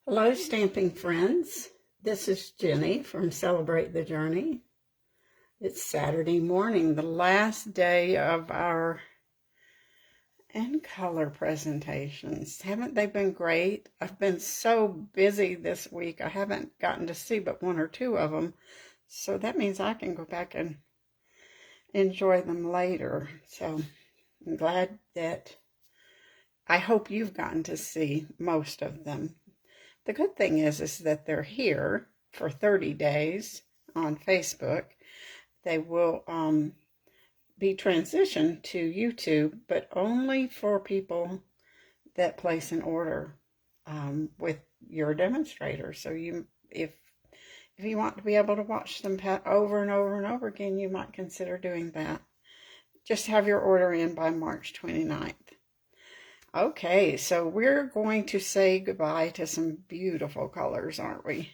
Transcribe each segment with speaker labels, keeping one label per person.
Speaker 1: Hello, stamping friends. This is Jenny from Celebrate the Journey. It's Saturday morning, the last day of our in color presentations. Haven't they been great? I've been so busy this week, I haven't gotten to see but one or two of them. So that means I can go back and enjoy them later. So I'm glad that I hope you've gotten to see most of them. The good thing is that they're here for 30 days on Facebook. They will be transitioned to YouTube, but only for people that place an order with your demonstrator. So if you want to be able to watch them over and over and over again, you might consider doing that. Just have your order in by March 29th. Okay, so we're going to say goodbye to some beautiful colors, aren't we?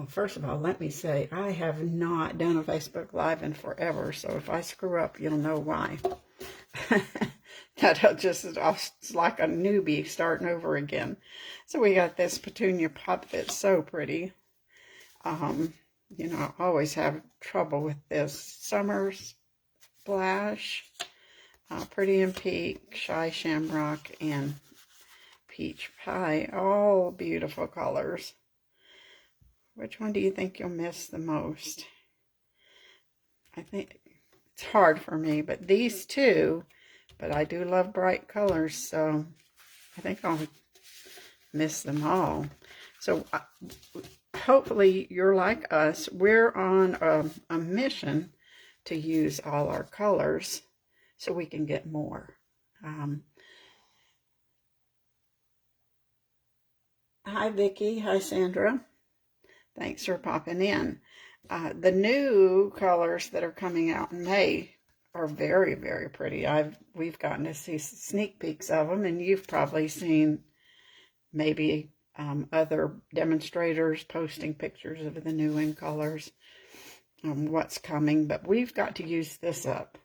Speaker 1: First of all, let me say, I have not done a Facebook Live in forever, so if I screw up, you'll know why. It's like a newbie starting over again. So we got this Petunia Pop that's so pretty. I always have trouble with this. Summer Splash. Pretty in Pink, Shy Shamrock, and Peach Pie. All beautiful colors. Which one do you think you'll miss the most? I think it's hard for me, but these two, but I do love bright colors, so I think I'll miss them all. So hopefully you're like us. We're on a mission to use all our colors so we can get more. Hi, Vicki. Hi, Sandra. Thanks for popping in. The new colors that are coming out in May are very, very pretty. We've gotten to see sneak peeks of them, and you've probably seen maybe other demonstrators posting pictures of the new in colors, what's coming. But we've got to use this up.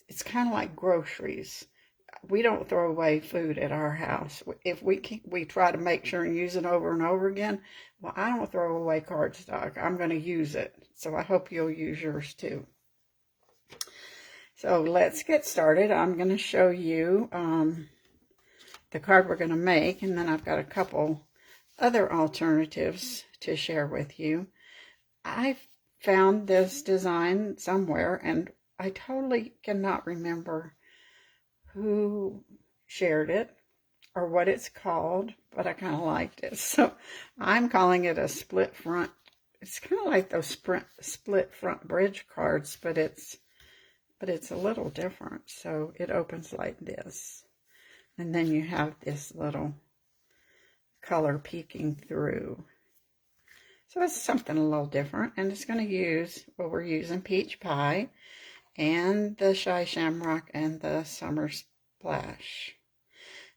Speaker 1: It's kind of like groceries. We don't throw away food at our house. If we try to make sure and use it over and over again. Well, I don't throw away cardstock. I'm going to use it. So I hope you'll use yours too. So let's get started. I'm going to show you the card we're going to make, and then I've got a couple other alternatives to share with you. I found this design somewhere, and I totally cannot remember who shared it or what it's called, but I kind of liked it. So I'm calling it a split front. It's kind of like those split front bridge cards, but it's a little different. So it opens like this. And then you have this little color peeking through. So it's something a little different, and it's going to use, well, we're using Peach Pie and the Shy Shamrock and the Summer Splash.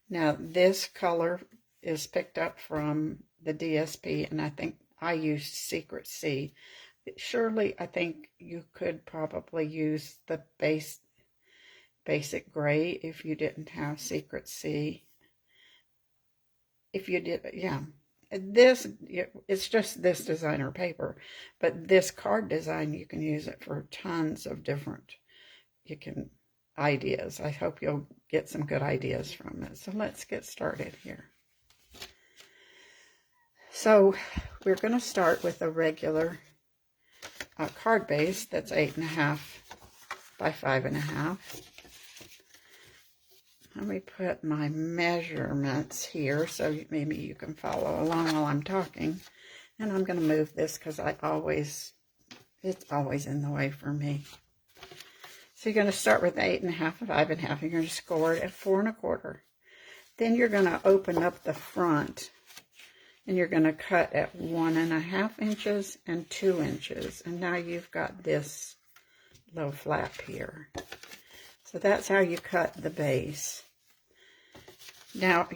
Speaker 1: Now, this color is picked up from the DSP, and I think I used Secret Sea. Surely, I think you could probably use the basic gray if you didn't have Secret Sea. If you did, yeah. It's just this designer paper, but this card design, you can use it for tons of different ideas. I hope you'll get some good ideas from it. So let's get started here. So we're going to start with a regular card base that's 8.5 by 5.5. Let me put my measurements here so maybe you can follow along while I'm talking. And I'm going to move this because it's always in the way for me. So you're going to start with 8.5 and 5.5. You're going to score it at 4 1/4. Then you're going to open up the front, and you're going to cut at 1.5 inches and 2 inches. And now you've got this little flap here. So that's how you cut the base. Now,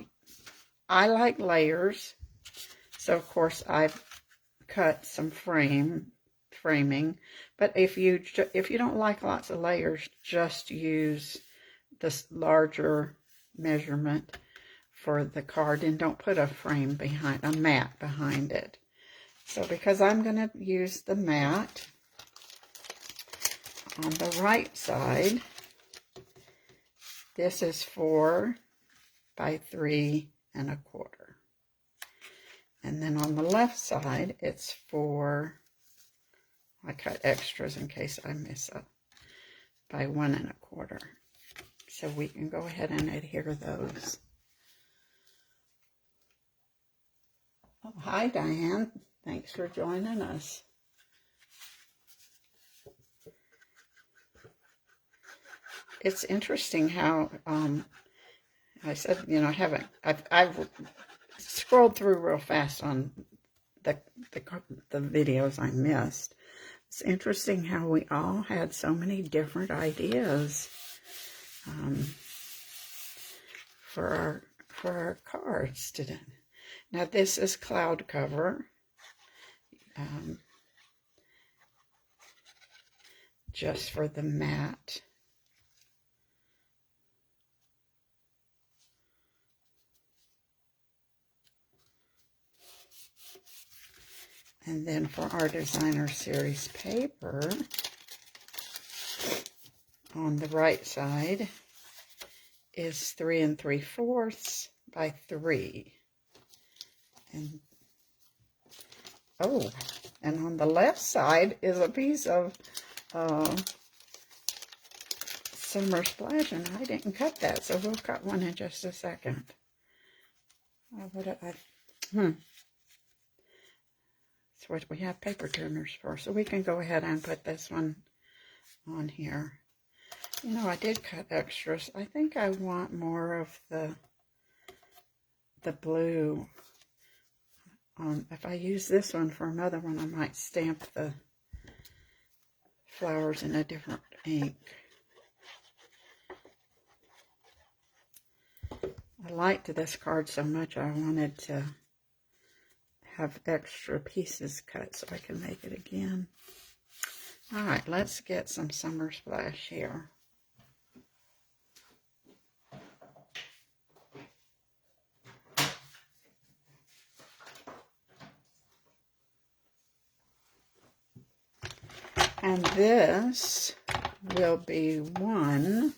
Speaker 1: I like layers, so of course I've cut some framing. But if you don't like lots of layers, just use this larger measurement for the card, and don't put a mat behind it. So because I'm going to use the mat on the right side, this is 4 by 3 1/4. And then on the left side, it's 4, I cut extras in case I miss up, by 1 1/4. So we can go ahead and adhere those. Oh, hi, Diane. Thanks for joining us. It's interesting how, I said, you know, I've scrolled through real fast on the videos I missed. It's interesting how we all had so many different ideas for our cards today. Now this is cloud cover. Just for the mat. And then for our designer series paper, on the right side is 3 3/4 by 3. And oh, and on the left side is a piece of Summer Splash, and I didn't cut that, so we'll cut one in just a second. That's what we have paper turners for, so we can go ahead and put this one on here. You know, I did cut extras. I think I want more of the blue. If I use this one for another one, I might stamp the flowers in a different ink. I liked this card so much I wanted to have extra pieces cut so I can make it again. All right, let's get some Summer Splash here. And this will be 1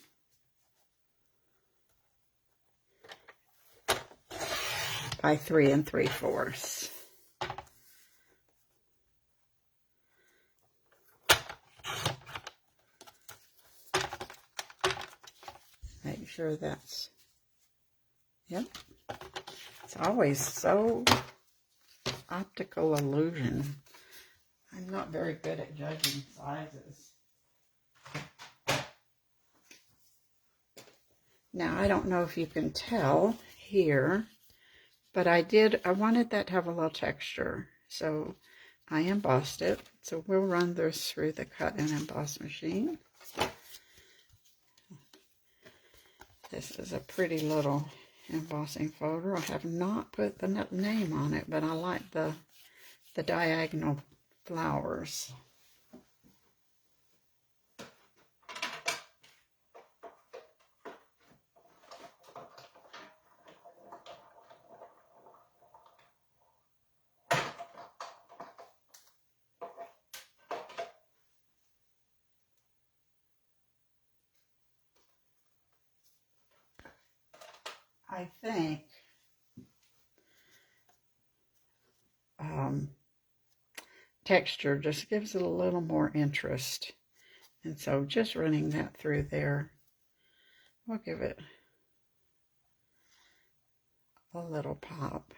Speaker 1: by 3 3/4. Make sure that's, yep. It's always so optical illusion. I'm not very good at judging sizes. Now, I don't know if you can tell here, but I wanted that to have a little texture. So I embossed it. So we'll run this through the cut and emboss machine. This is a pretty little embossing folder. I have not put the name on it, but I like the diagonal flowers. I think texture just gives it a little more interest. And so just running that through there will give it a little pop.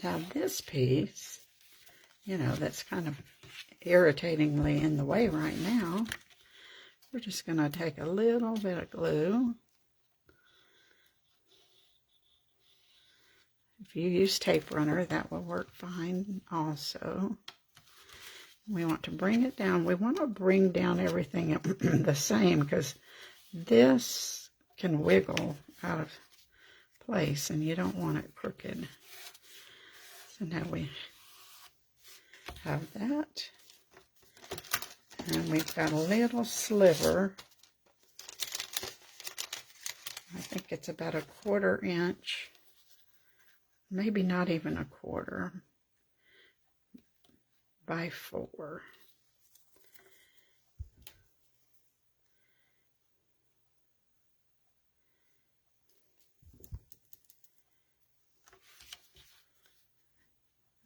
Speaker 1: Now this piece, you know, that's kind of irritatingly in the way right now, we're just going to take a little bit of glue. If you use tape runner, that will work fine also. We want to bring it down. We want to bring down everything the same, because this can wiggle out of place, and you don't want it crooked. So now we have that. And we've got a little sliver. I think it's about 1/4 inch. Maybe not even 1/4 by 4.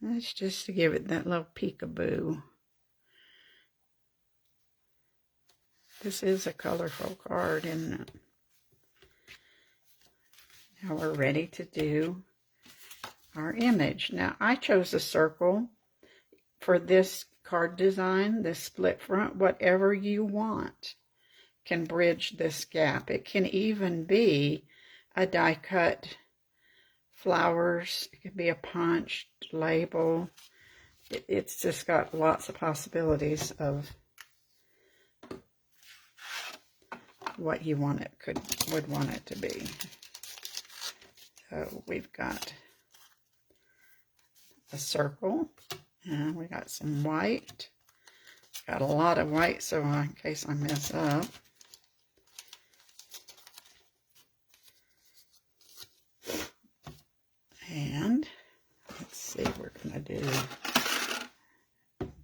Speaker 1: That's just to give it that little peekaboo. This is a colorful card, isn't it? Now we're ready to do our image. Now I chose a circle for this card design, this split front. Whatever you want can bridge this gap. It can even be a die cut flowers. It could be a punched label. It's just got lots of possibilities of what you want it would want it to be. So we've got a circle, and we got some white. Got a lot of white, so in case I mess up. And let's see, we're going to do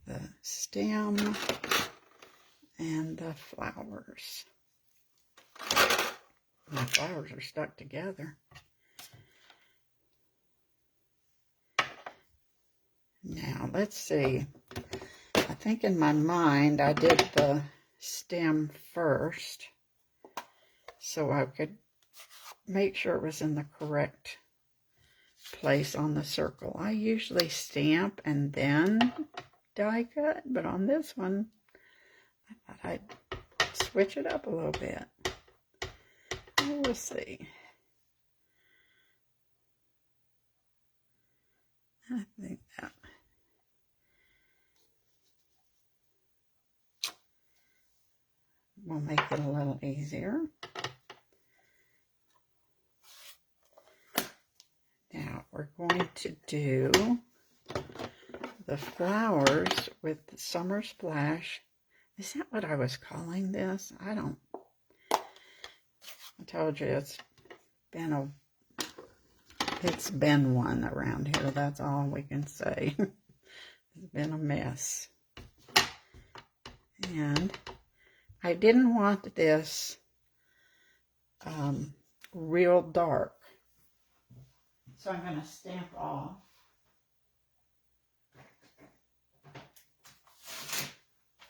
Speaker 1: the stem and the flowers. The flowers are stuck together. Now, let's see. I think in my mind I did the stem first, so I could make sure it was in the correct place on the circle. I usually stamp and then die cut, but on this one, I thought I'd switch it up a little bit. We'll see. I think that will make it a little easier. Now we're going to do the flowers with the Summer Splash. Is that what I was calling this? I told you it's been one around here. That's all we can say. It's been a mess. And I didn't want this real dark. So I'm going to stamp off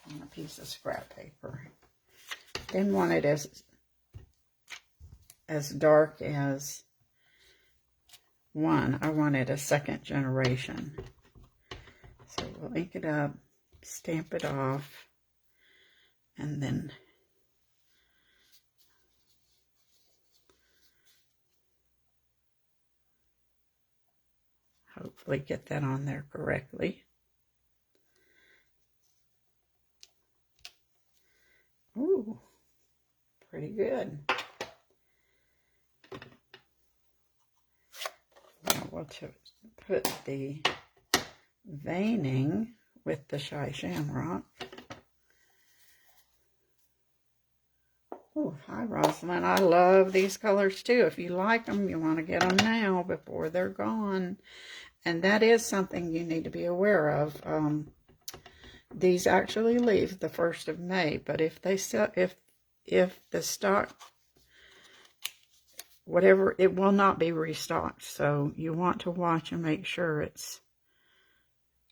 Speaker 1: on a piece of scrap paper. Didn't want it as dark as one. I wanted a second generation. So we'll ink it up, stamp it off, and then hopefully get that on there correctly. Ooh, pretty good. Now we'll put the veining with the Shy Shamrock. Oh, hi Rosalind. I love these colors too. If you like them, you want to get them now before they're gone. And that is something you need to be aware of. These actually leave the 1st of May, but if they sell, if the stock, whatever, it will not be restocked. So you want to watch and make sure it's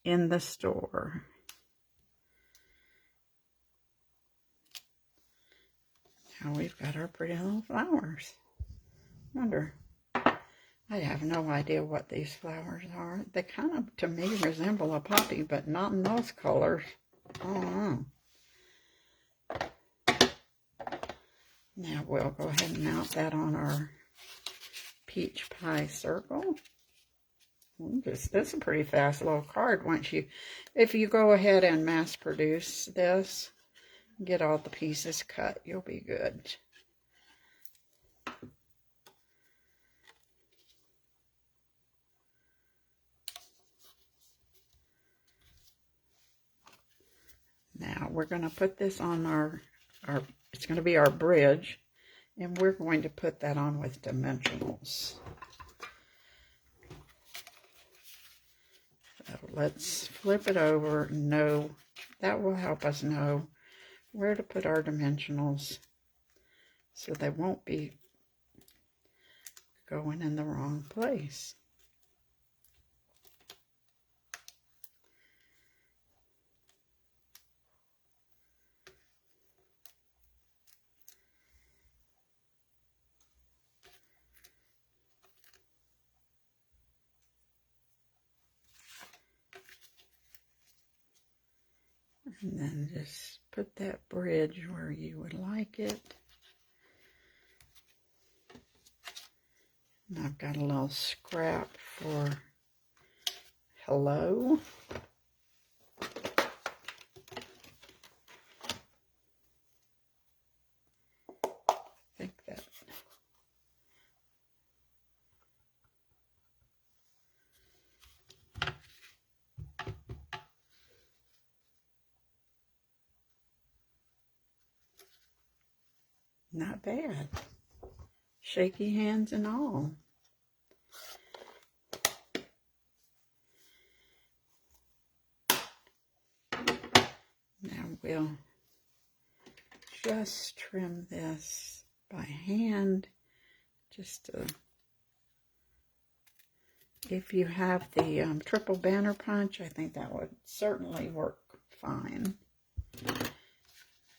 Speaker 1: in the store. Now we've got our pretty little flowers. Wonder, I have no idea what these flowers are. They kind of, to me, resemble a poppy, but not in those colors. I don't know. Now we'll go ahead and mount that on our peach pie circle. This is a pretty fast little card. If you go ahead and mass produce this, get all the pieces cut, you'll be good. we're going to put this on our, it's going to be our bridge, and we're going to put that on with dimensionals. So let's flip it over. That will help us know where to put our dimensionals so they won't be going in the wrong place. And then just put that bridge where you would like it. And I've got a little scrap for hello. I think that. Not bad. Shaky hands and all. Now we'll just trim this by hand. Just to, if you have the triple banner punch, I think that would certainly work fine.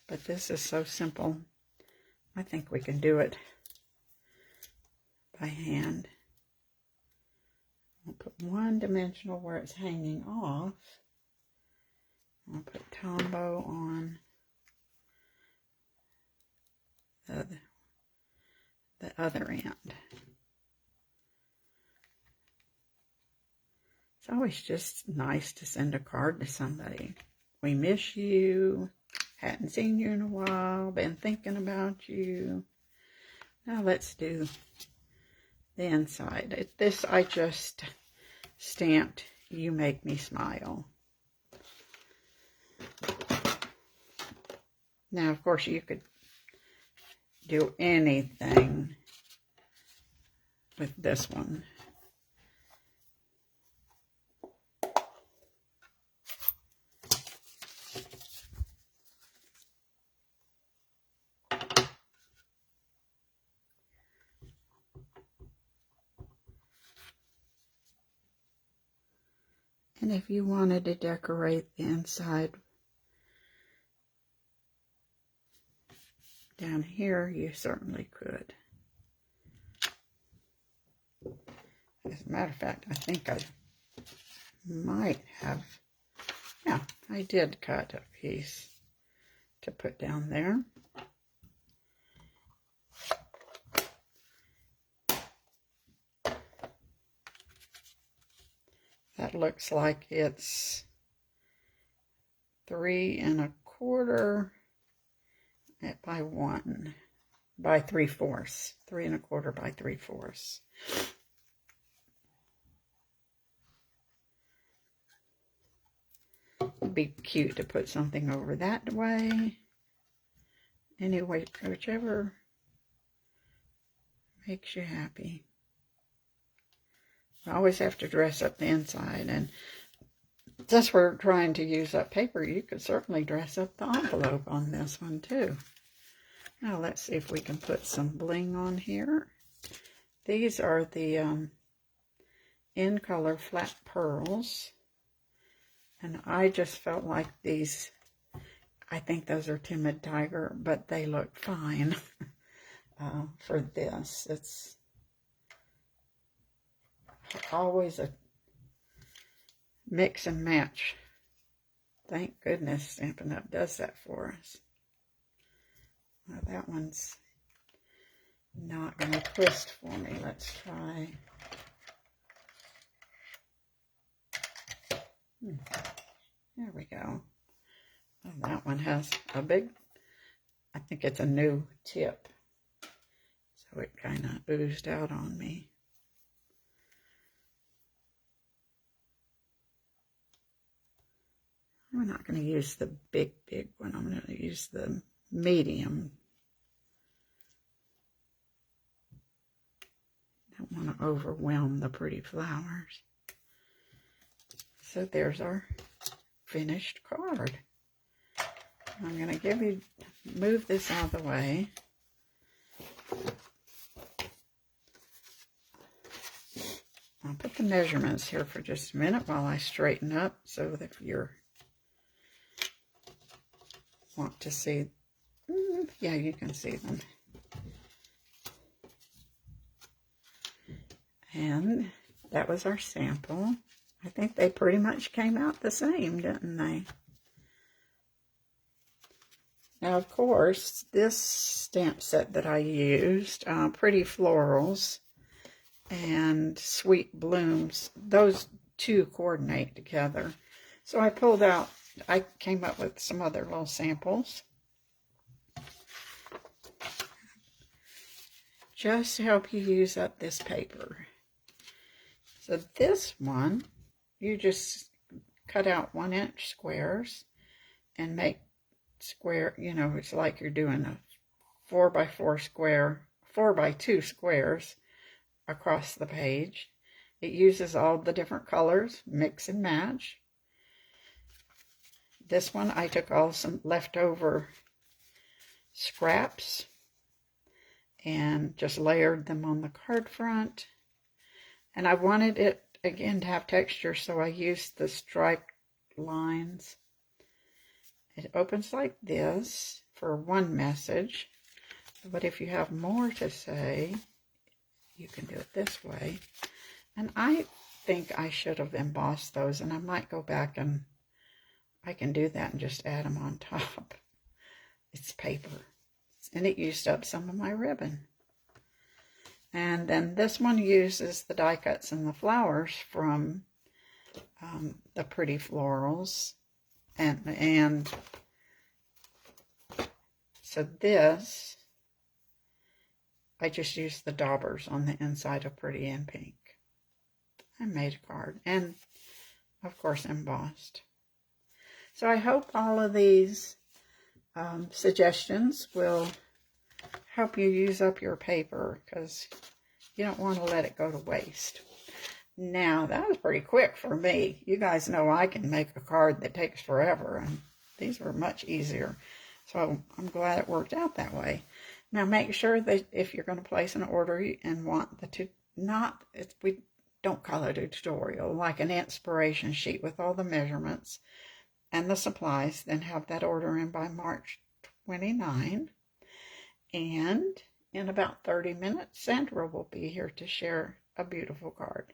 Speaker 1: But this is so simple. I think we can do it by hand. I'll put one dimensional where it's hanging off. I'll put Tombow on the other end. It's always just nice to send a card to somebody. We miss you. Hadn't seen you in a while. Been thinking about you. Now let's do the inside. This I just stamped, "You Make Me Smile." Now, of course, you could do anything with this one. And if you wanted to decorate the inside down here, you certainly could. As a matter of fact, I think I might have, yeah, I did cut a piece to put down there. That looks like it's 3 1/4 by 1 by 3/4. 3 1/4 by 3/4. It'd be cute to put something over that way. Anyway, whichever makes you happy. I always have to dress up the inside, and since we're trying to use up paper, you could certainly dress up the envelope on this one too. Now let's see if we can put some bling on here. These are the in color flat pearls, and I just felt like these, I think those are Timid Tiger, but they look fine for this. It's always a mix and match. Thank goodness Stampin' Up! Does that for us. Well, that one's not going to twist for me. Let's try. There we go. Oh, that one has a big, I think it's a new tip. So it kind of oozed out on me. I'm not going to use the big one. I'm going to use the medium. Don't want to overwhelm the pretty flowers. So there's our finished card. I'm going to move this out of the way. I'll put the measurements here for just a minute while I straighten up, so that if you want to see, yeah, you can see them. And that was our sample. I think they pretty much came out the same, didn't they? Now, of course, this stamp set that I used, Pretty Florals and Sweet Blooms, those two coordinate together. So I came up with some other little samples, just to help you use up this paper. So this one, you just cut out 1-inch squares and make square, it's like you're doing a 4x4 square, 4x2 squares across the page. It uses all the different colors, mix and match. This one, I took some leftover scraps and just layered them on the card front. And I wanted it, again, to have texture, so I used the striped lines. It opens like this for one message, but if you have more to say, you can do it this way. And I think I should have embossed those, and I might go back and I can do that and just add them on top. It's paper, and it used up some of my ribbon. And then this one uses the die cuts and the flowers from the Pretty Florals. And so this, I just used the daubers on the inside of Pretty in Pink. I made a card, and of course embossed. So I hope all of these suggestions will help you use up your paper, because you don't want to let it go to waste. Now, that was pretty quick for me. You guys know I can make a card that takes forever, and these were much easier. So I'm glad it worked out that way. Now, make sure that if you're going to place an order and want we don't call it a tutorial, like an inspiration sheet with all the measurements and the supplies, then have that order in by March 29. And in about 30 minutes, Sandra will be here to share a beautiful card.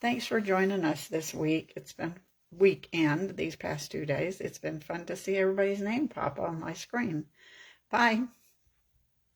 Speaker 1: Thanks for joining us this week. It's been weekend these past 2 days. It's been fun to see everybody's name pop on my screen. Bye.